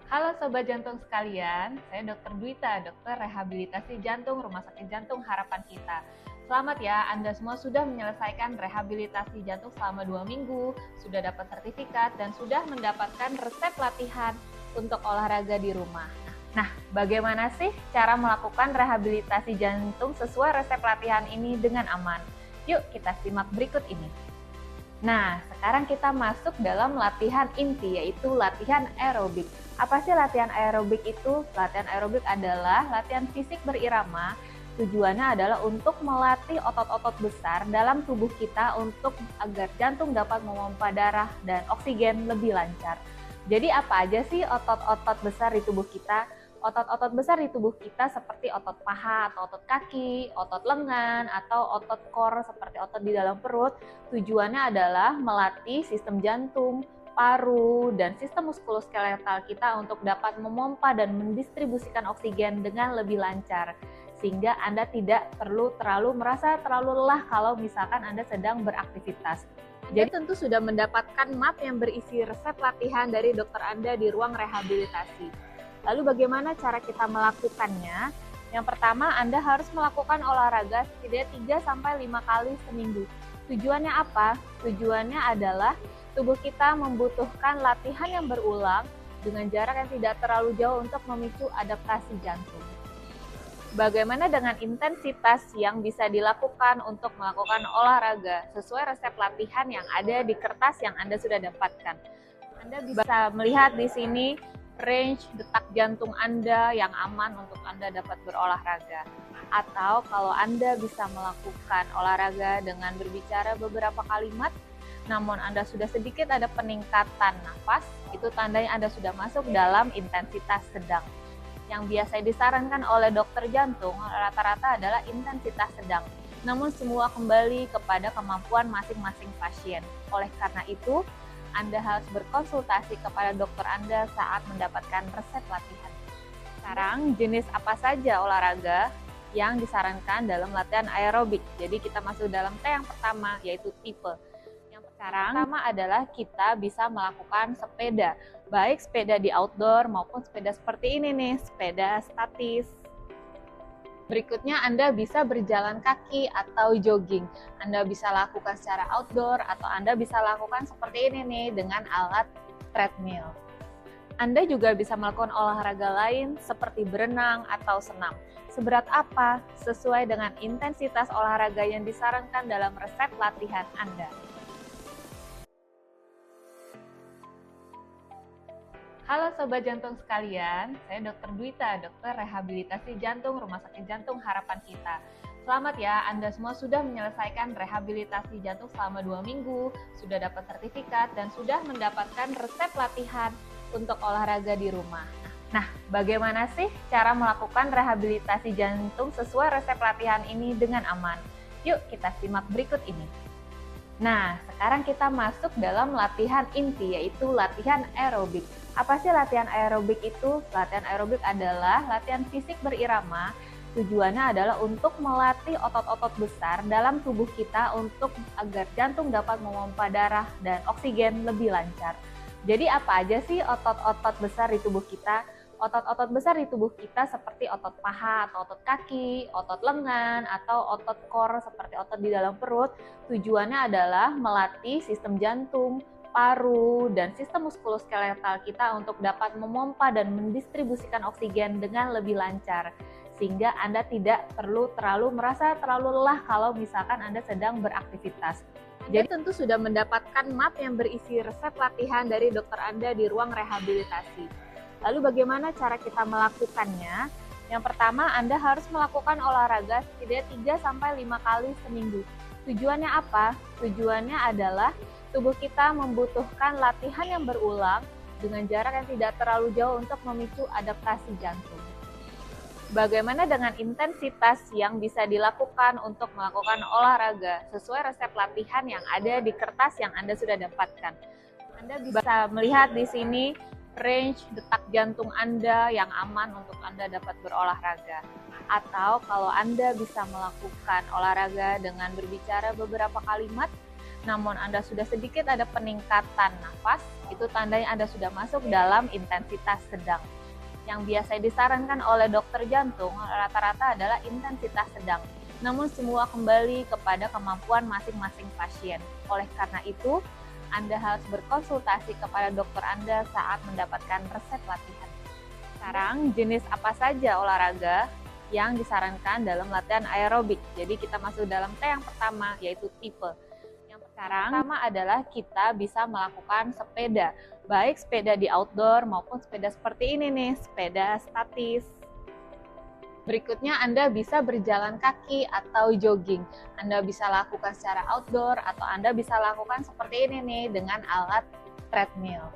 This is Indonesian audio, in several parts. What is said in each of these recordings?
Halo Sobat Jantung sekalian, saya Dr. Dwita, dokter rehabilitasi jantung Rumah Sakit Jantung Harapan Kita. Selamat ya, Anda semua sudah menyelesaikan rehabilitasi jantung selama 2 minggu, sudah dapat sertifikat, dan sudah mendapatkan resep latihan untuk olahraga di rumah. Nah, bagaimana sih cara melakukan rehabilitasi jantung sesuai resep latihan ini dengan aman? Yuk kita simak berikut ini. Nah, sekarang kita masuk dalam latihan inti, yaitu latihan aerobik. Apa sih latihan aerobik itu? Latihan aerobik adalah latihan fisik berirama. Tujuannya adalah untuk melatih otot-otot besar dalam tubuh kita untuk agar jantung dapat memompa darah dan oksigen lebih lancar. Jadi apa aja sih otot-otot besar di tubuh kita? Otot-otot besar di tubuh kita seperti otot paha atau otot kaki, otot lengan, atau otot core seperti otot di dalam perut. Tujuannya adalah melatih sistem jantung, paru, dan sistem muskuloskeletal kita untuk dapat memompa dan mendistribusikan oksigen dengan lebih lancar. Sehingga Anda tidak perlu merasa terlalu lelah kalau misalkan Anda sedang beraktivitas. Jadi tentu sudah mendapatkan map yang berisi resep latihan dari dokter Anda di ruang rehabilitasi. Lalu bagaimana cara kita melakukannya? Yang pertama, Anda harus melakukan olahraga setidaknya 3-5 kali seminggu. Tujuannya apa? Tujuannya adalah tubuh kita membutuhkan latihan yang berulang dengan jarak yang tidak terlalu jauh untuk memicu adaptasi jantung. Bagaimana dengan intensitas yang bisa dilakukan untuk melakukan olahraga sesuai resep latihan yang ada di kertas yang Anda sudah dapatkan? Anda bisa melihat di sini range detak jantung Anda yang aman untuk Anda dapat berolahraga. Atau kalau Anda bisa melakukan olahraga dengan berbicara beberapa kalimat, namun Anda sudah sedikit ada peningkatan nafas, itu tandanya Anda sudah masuk dalam intensitas sedang. Yang biasa disarankan oleh dokter jantung rata-rata adalah intensitas sedang. Namun semua kembali kepada kemampuan masing-masing pasien. Oleh karena itu, Anda harus berkonsultasi kepada dokter Anda saat mendapatkan resep latihan. Sekarang, jenis apa saja olahraga yang disarankan dalam latihan aerobik? Jadi kita masuk dalam T yang pertama, yaitu tipe. Yang pertama adalah kita bisa melakukan sepeda, baik sepeda di outdoor maupun sepeda seperti ini nih, sepeda statis. Berikutnya Anda bisa berjalan kaki atau jogging. Anda bisa lakukan secara outdoor atau Anda bisa lakukan seperti ini nih dengan alat treadmill. Anda juga bisa melakukan olahraga lain seperti berenang atau senam. Seberat apa? Sesuai dengan intensitas olahraga yang disarankan dalam resep latihan Anda. Halo Sobat Jantung sekalian, saya Dr. Dwita, dokter rehabilitasi jantung Rumah Sakit Jantung Harapan Kita. Selamat ya, Anda semua sudah menyelesaikan rehabilitasi jantung selama 2 minggu, sudah dapat sertifikat, dan sudah mendapatkan resep latihan untuk olahraga di rumah. Nah, bagaimana sih cara melakukan rehabilitasi jantung sesuai resep latihan ini dengan aman? Yuk kita simak berikut ini. Nah, sekarang kita masuk dalam latihan inti, yaitu latihan aerobik. Apa sih latihan aerobik itu? Latihan aerobik adalah latihan fisik berirama. Tujuannya adalah untuk melatih otot-otot besar dalam tubuh kita untuk agar jantung dapat memompa darah dan oksigen lebih lancar. Jadi apa aja sih otot-otot besar di tubuh kita? Otot-otot besar di tubuh kita seperti otot paha atau otot kaki, otot lengan, atau otot core seperti otot di dalam perut. Tujuannya adalah melatih sistem jantung, paru, dan sistem muskuloskeletal kita untuk dapat memompa dan mendistribusikan oksigen dengan lebih lancar. Sehingga Anda tidak perlu merasa terlalu lelah kalau misalkan Anda sedang beraktivitas. Jadi tentu sudah mendapatkan map yang berisi resep latihan dari dokter Anda di ruang rehabilitasi. Lalu bagaimana cara kita melakukannya? Yang pertama, Anda harus melakukan olahraga setidaknya 3-5 kali seminggu. Tujuannya apa? Tujuannya adalah tubuh kita membutuhkan latihan yang berulang dengan jarak yang tidak terlalu jauh untuk memicu adaptasi jantung. Bagaimana dengan intensitas yang bisa dilakukan untuk melakukan olahraga sesuai resep latihan yang ada di kertas yang Anda sudah dapatkan? Anda bisa melihat di sini range detak jantung Anda yang aman untuk Anda dapat berolahraga. Atau kalau Anda bisa melakukan olahraga dengan berbicara beberapa kalimat, Namun Anda sudah sedikit ada peningkatan nafas, itu tandanya Anda sudah masuk dalam intensitas sedang. Yang biasa disarankan oleh dokter jantung rata-rata adalah intensitas sedang. Namun semua kembali kepada kemampuan masing-masing pasien. Oleh karena itu, Anda harus berkonsultasi kepada dokter Anda saat mendapatkan resep latihan. Sekarang, jenis apa saja olahraga yang disarankan dalam latihan aerobik? Jadi kita masuk dalam T yang pertama, yaitu tipe. Yang pertama adalah kita bisa melakukan sepeda, baik sepeda di outdoor maupun sepeda seperti ini nih, sepeda statis. Berikutnya Anda bisa berjalan kaki atau jogging. Anda bisa lakukan secara outdoor atau Anda bisa lakukan seperti ini nih dengan alat treadmill.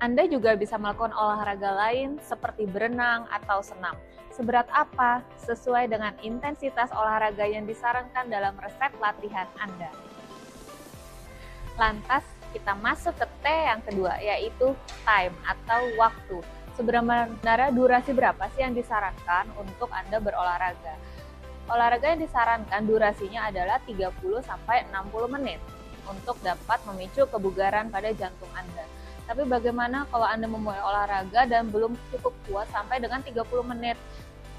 Anda juga bisa melakukan olahraga lain seperti berenang atau senam. Seberat apa? Sesuai dengan intensitas olahraga yang disarankan dalam resep latihan Anda. Lantas kita masuk ke T yang kedua, yaitu time atau waktu. Sebenarnya durasi berapa sih yang disarankan untuk Anda berolahraga? Olahraga yang disarankan durasinya adalah 30-60 menit untuk dapat memicu kebugaran pada jantung Anda. Tapi bagaimana kalau Anda memulai olahraga dan belum cukup kuat sampai dengan 30 menit?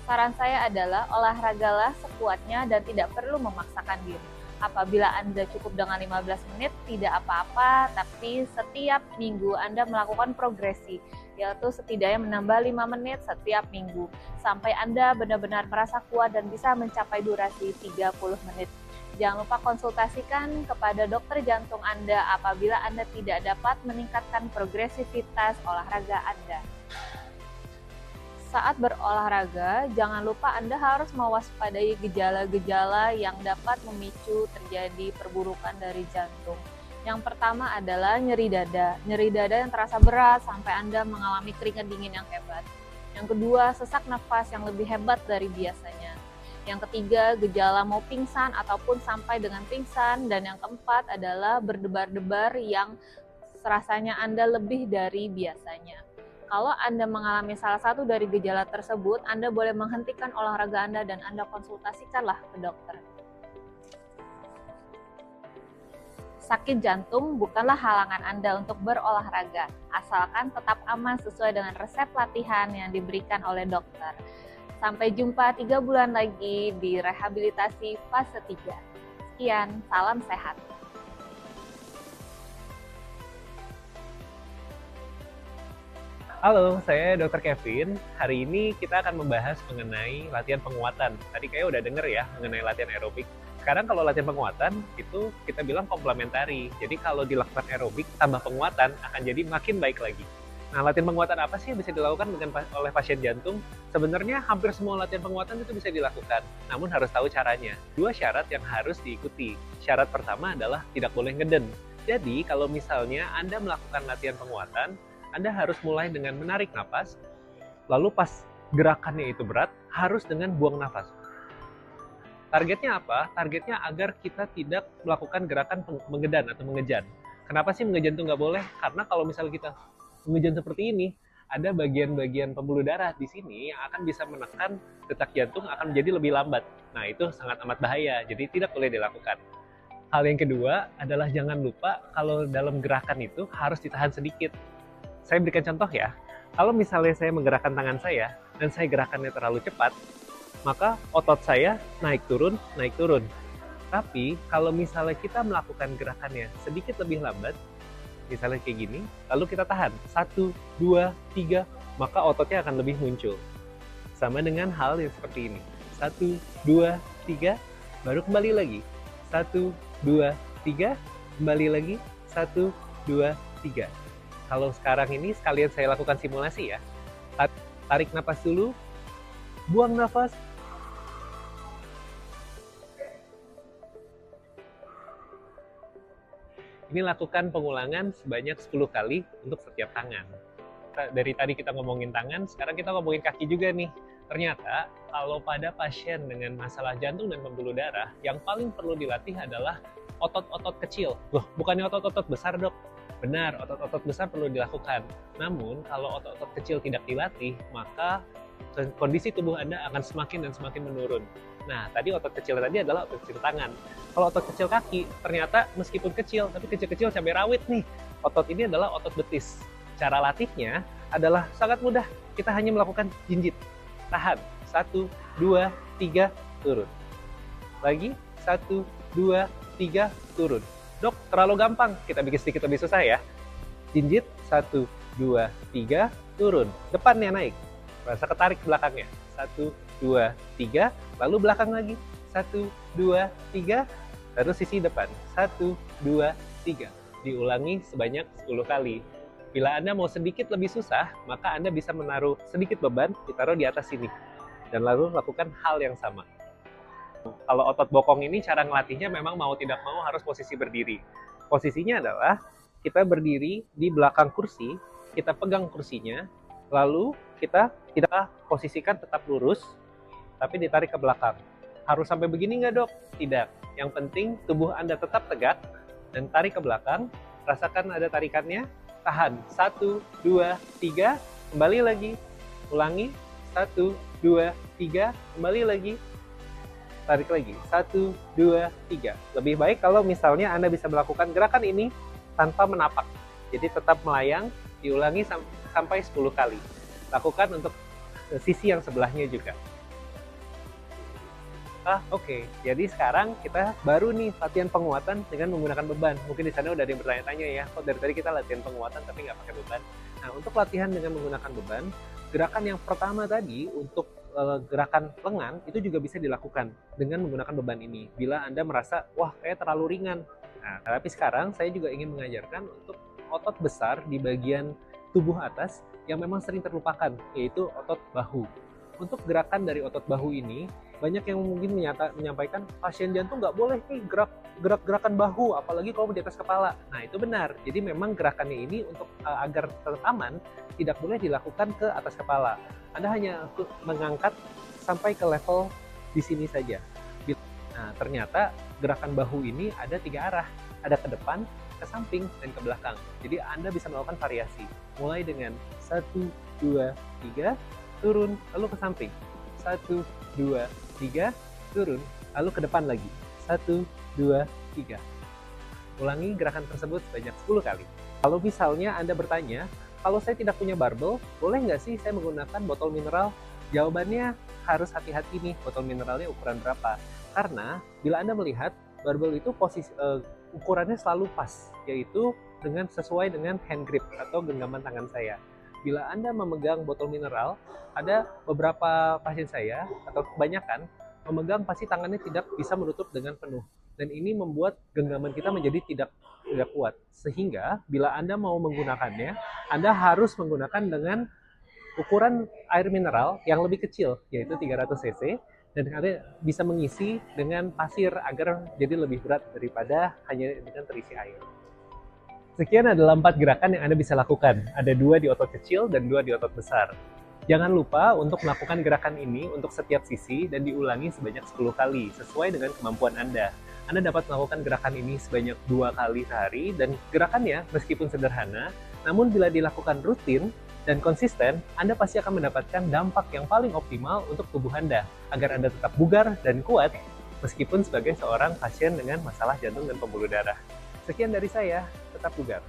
Saran saya adalah olahragalah sekuatnya dan tidak perlu memaksakan diri. Apabila Anda cukup dengan 15 menit, tidak apa-apa, tapi setiap minggu Anda melakukan progresi, yaitu setidaknya menambah 5 menit setiap minggu, sampai Anda benar-benar merasa kuat dan bisa mencapai durasi 30 menit. Jangan lupa konsultasikan kepada dokter jantung Anda apabila Anda tidak dapat meningkatkan progresivitas olahraga Anda. Saat berolahraga, jangan lupa Anda harus mewaspadai gejala-gejala yang dapat memicu terjadi perburukan dari jantung. Yang pertama adalah nyeri dada. Nyeri dada yang terasa berat sampai Anda mengalami keringat dingin yang hebat. Yang kedua, sesak nafas yang lebih hebat dari biasanya. Yang ketiga, gejala mau pingsan ataupun sampai dengan pingsan. Dan yang keempat adalah berdebar-debar yang rasanya Anda lebih dari biasanya. Kalau Anda mengalami salah satu dari gejala tersebut, Anda boleh menghentikan olahraga Anda dan Anda konsultasikanlah ke dokter. Sakit jantung bukanlah halangan Anda untuk berolahraga, asalkan tetap aman sesuai dengan resep latihan yang diberikan oleh dokter. Sampai jumpa 3 bulan lagi di rehabilitasi fase 3. Sekian, salam sehat. Halo, saya Dr. Kevin. Hari ini kita akan membahas mengenai latihan penguatan. Tadi kayak udah denger ya mengenai latihan aerobik. Sekarang kalau latihan penguatan itu kita bilang komplementari. Jadi kalau dilakukan aerobik tambah penguatan akan jadi makin baik lagi. Nah, latihan penguatan apa sih yang bisa dilakukan oleh pasien jantung? Sebenarnya hampir semua latihan penguatan itu bisa dilakukan, namun harus tahu caranya. 2 syarat yang harus diikuti. Syarat pertama adalah tidak boleh ngeden. Jadi kalau misalnya Anda melakukan latihan penguatan, Anda harus mulai dengan menarik nafas, lalu pas gerakannya itu berat, harus dengan buang nafas. Targetnya apa? Targetnya agar kita tidak melakukan gerakan mengedan atau mengejan. Kenapa sih mengejan itu nggak boleh? Karena kalau misalnya kita mengejan seperti ini, ada bagian-bagian pembuluh darah di sini yang akan bisa menekan detak jantung akan menjadi lebih lambat. Nah, itu sangat amat bahaya, jadi tidak boleh dilakukan. Hal yang kedua adalah jangan lupa kalau dalam gerakan itu harus ditahan sedikit. Saya berikan contoh ya, kalau misalnya saya menggerakkan tangan saya dan saya gerakannya terlalu cepat, maka otot saya naik turun. Tapi kalau misalnya kita melakukan gerakannya sedikit lebih lambat, misalnya kayak gini, lalu kita tahan 1, 2, 3, maka ototnya akan lebih muncul. Sama dengan hal yang seperti ini, 1, 2, 3, baru kembali lagi, 1, 2, 3, kembali lagi, 1, 2, 3. Kalau sekarang ini sekalian saya lakukan simulasi ya. Tarik napas dulu, buang nafas. Ini lakukan pengulangan sebanyak 10 kali untuk setiap tangan. Dari tadi kita ngomongin tangan, sekarang kita ngomongin kaki juga nih. Ternyata kalau pada pasien dengan masalah jantung dan pembuluh darah, yang paling perlu dilatih adalah otot-otot kecil. Loh, bukannya otot-otot besar, Dok? Benar, otot-otot besar perlu dilakukan. Namun, kalau otot-otot kecil tidak dilatih, maka kondisi tubuh Anda akan semakin dan semakin menurun. Nah, tadi otot kecil tadi adalah otot kecil tangan. Kalau otot kecil kaki, ternyata meskipun kecil, tapi kecil-kecil cabai rawit nih. Otot ini adalah otot betis. Cara latihnya adalah sangat mudah. Kita hanya melakukan jinjit. Tahan. 1, 2, 3, turun. Lagi. 1, 2, 3, turun. Dok, terlalu gampang. Kita bikin sedikit lebih susah ya. Jinjit. 1, 2, 3, turun. Depannya naik. Rasa ketarik ke belakangnya. 1, 2, 3, lalu belakang lagi. 1, 2, 3, terus sisi depan. 1, 2, 3. Diulangi sebanyak 10 kali. Bila Anda mau sedikit lebih susah, maka Anda bisa menaruh sedikit beban, ditaruh di atas sini. Dan lalu lakukan hal yang sama. Kalau otot bokong ini, cara ngelatihnya memang mau tidak mau harus posisi berdiri. Posisinya adalah kita berdiri di belakang kursi, kita pegang kursinya, lalu kita tidak posisikan tetap lurus, tapi ditarik ke belakang. Harus sampai begini nggak dok? Tidak. Yang penting tubuh Anda tetap tegak dan tarik ke belakang. Rasakan ada tarikannya. Tahan. 1, 2, 3. Kembali lagi. Ulangi. 1, 2, 3. Kembali lagi. Tarik lagi. 1, 2, 3. Lebih baik kalau misalnya Anda bisa melakukan gerakan ini tanpa menapak. Jadi tetap melayang. Diulangi sampai 10 kali. Lakukan untuk sisi yang sebelahnya juga. Oke. Jadi sekarang kita baru nih latihan penguatan dengan menggunakan beban. Mungkin di sana udah ada yang bertanya-tanya ya, kok dari tadi kita latihan penguatan tapi nggak pakai beban. Nah, untuk latihan dengan menggunakan beban, gerakan yang pertama tadi untuk gerakan lengan itu juga bisa dilakukan dengan menggunakan beban ini. Bila Anda merasa, wah kayak terlalu ringan. Nah, tapi sekarang saya juga ingin mengajarkan untuk otot besar di bagian tubuh atas yang memang sering terlupakan, yaitu otot bahu. Untuk gerakan dari otot bahu ini, banyak yang mungkin menyampaikan pasien jantung nggak boleh nih gerakan bahu, apalagi kalau di atas kepala. Nah, itu benar. Jadi memang gerakannya ini untuk agar tetap aman, tidak boleh dilakukan ke atas kepala. Anda hanya mengangkat sampai ke level di sini saja. Nah, ternyata gerakan bahu ini ada 3 arah. Ada ke depan, ke samping, dan ke belakang. Jadi Anda bisa melakukan variasi. Mulai dengan 1, 2, 3, turun, lalu ke samping. 1, 2, 3, turun, lalu ke depan lagi. 1, 2, 3. Ulangi gerakan tersebut sebanyak 10 kali. Kalau misalnya Anda bertanya, kalau saya tidak punya barbel, boleh nggak sih saya menggunakan botol mineral? Jawabannya harus hati-hati nih, botol mineralnya ukuran berapa. Karena bila Anda melihat, barbel itu ukurannya selalu pas, yaitu sesuai dengan hand grip atau genggaman tangan saya. Bila Anda memegang botol mineral, ada beberapa pasien saya, atau kebanyakan, memegang pasti tangannya tidak bisa menutup dengan penuh. Dan ini membuat genggaman kita menjadi tidak kuat. Sehingga bila Anda mau menggunakannya, Anda harus menggunakan dengan ukuran air mineral yang lebih kecil, yaitu 300 cc. Dan Anda bisa mengisi dengan pasir agar jadi lebih berat daripada hanya dengan terisi air. Sekian adalah 4 gerakan yang Anda bisa lakukan. Ada 2 di otot kecil dan 2 di otot besar. Jangan lupa untuk melakukan gerakan ini untuk setiap sisi dan diulangi sebanyak 10 kali, sesuai dengan kemampuan Anda. Anda dapat melakukan gerakan ini sebanyak 2 kali sehari, dan gerakannya meskipun sederhana, namun bila dilakukan rutin dan konsisten, Anda pasti akan mendapatkan dampak yang paling optimal untuk tubuh Anda, agar Anda tetap bugar dan kuat, meskipun sebagai seorang pasien dengan masalah jantung dan pembuluh darah. Sekian dari saya, tetap bugar.